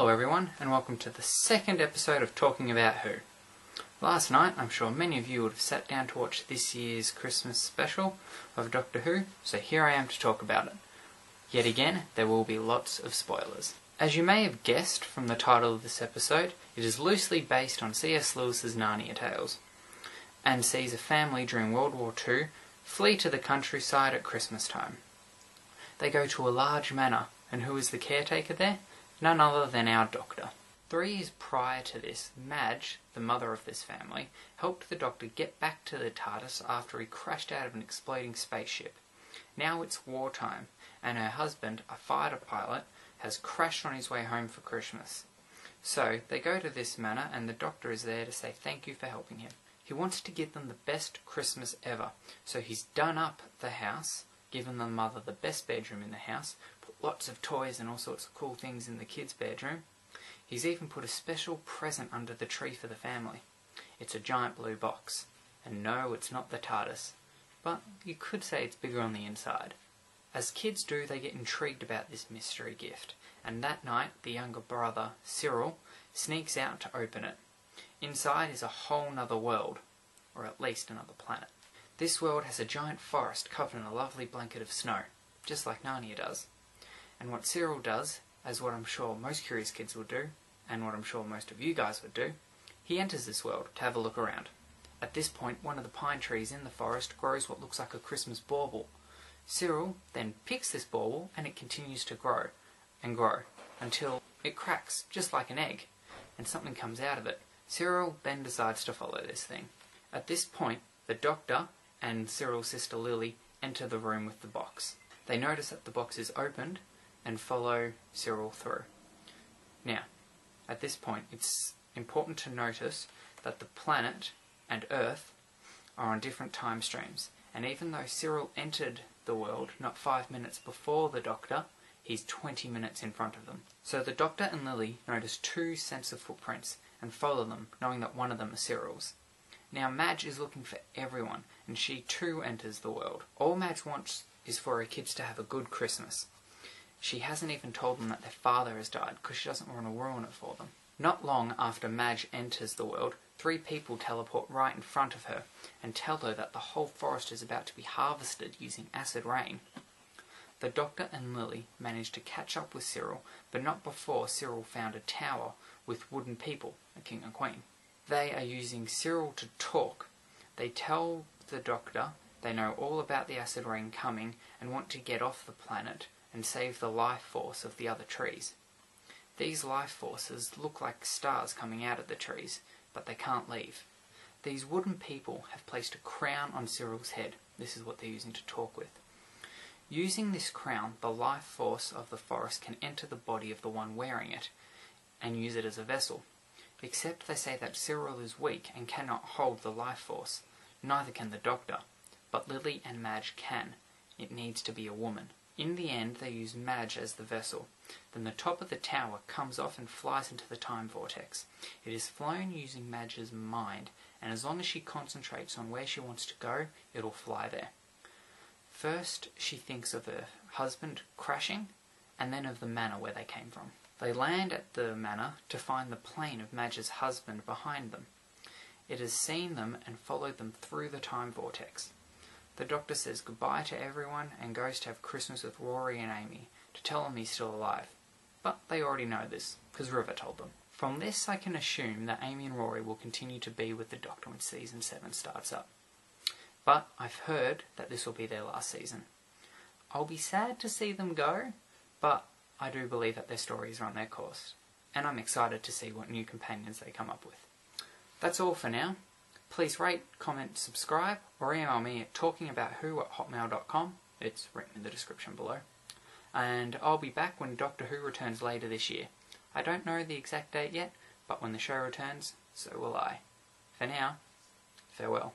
Hello everyone, and welcome to the second episode of Talking About Who. Last night, I'm sure many of you would have sat down to watch this year's Christmas special of Doctor Who, so here I am to talk about it. Yet again, there will be lots of spoilers. As you may have guessed from the title of this episode, it is loosely based on C.S. Lewis's Narnia Tales, and sees a family during World War II flee to the countryside at Christmas time. They go to a large manor, and who is the caretaker there? None other than our Doctor. 3 years prior to this, Madge, the mother of this family, helped the Doctor get back to the TARDIS after he crashed out of an exploding spaceship. Now it's wartime, and her husband, a fighter pilot, has crashed on his way home for Christmas. So, they go to this manor, and the Doctor is there to say thank you for helping him. He wants to give them the best Christmas ever, so he's done up the house, given the mother the best bedroom in the house, put lots of toys and all sorts of cool things in the kids' bedroom. He's even put a special present under the tree for the family. It's a giant blue box. And no, it's not the TARDIS. But you could say it's bigger on the inside. As kids do, they get intrigued about this mystery gift, and that night the younger brother, Cyril, sneaks out to open it. Inside is a whole nother world, or at least another planet. This world has a giant forest covered in a lovely blanket of snow, just like Narnia does. And what Cyril does, as what I'm sure most curious kids will do, and what I'm sure most of you guys would do, he enters this world to have a look around. At this point, one of the pine trees in the forest grows what looks like a Christmas bauble. Cyril then picks this bauble and it continues to grow and grow until it cracks, just like an egg, and something comes out of it. Cyril then decides to follow this thing. At this point, the Doctor and Cyril's sister Lily enter the room with the box. They notice that the box is opened and follow Cyril through. Now, at this point, it's important to notice that the planet and Earth are on different time streams, and even though Cyril entered the world not 5 minutes before the Doctor, he's 20 minutes in front of them. So the Doctor and Lily notice 2 sets of footprints and follow them, knowing that one of them is Cyril's. Now Madge is looking for everyone, and she too enters the world. All Madge wants is for her kids to have a good Christmas. She hasn't even told them that their father has died, because she doesn't want to ruin it for them. Not long after Madge enters the world, 3 people teleport right in front of her, and tell her that the whole forest is about to be harvested using acid rain. The Doctor and Lily manage to catch up with Cyril, but not before Cyril found a tower with wooden people, a king and queen. They are using Cyril to talk. They tell the Doctor they know all about the acid rain coming and want to get off the planet and save the life force of the other trees. These life forces look like stars coming out of the trees, but they can't leave. These wooden people have placed a crown on Cyril's head. This is what they're using to talk with. Using this crown, the life force of the forest can enter the body of the one wearing it and use it as a vessel. Except they say that Cyril is weak and cannot hold the life force. Neither can the Doctor, but Lily and Madge can. It needs to be a woman. In the end, they use Madge as the vessel. Then the top of the tower comes off and flies into the time vortex. It is flown using Madge's mind, and as long as she concentrates on where she wants to go, it'll fly there. First, she thinks of her husband crashing, and then of the manor where they came from. They land at the manor to find the plane of Madge's husband behind them. It has seen them and followed them through the time vortex. The Doctor says goodbye to everyone and goes to have Christmas with Rory and Amy to tell them he's still alive. But they already know this, because River told them. From this I can assume that Amy and Rory will continue to be with the Doctor when Season 7 starts up. But I've heard that this will be their last season. I'll be sad to see them go, but I do believe that their stories run their course, and I'm excited to see what new companions they come up with. That's all for now. Please rate, comment, subscribe, or email me at talkingabouthwho@hotmail.com. It's written in the description below. And I'll be back when Doctor Who returns later this year. I don't know the exact date yet, but when the show returns, so will I. For now, farewell.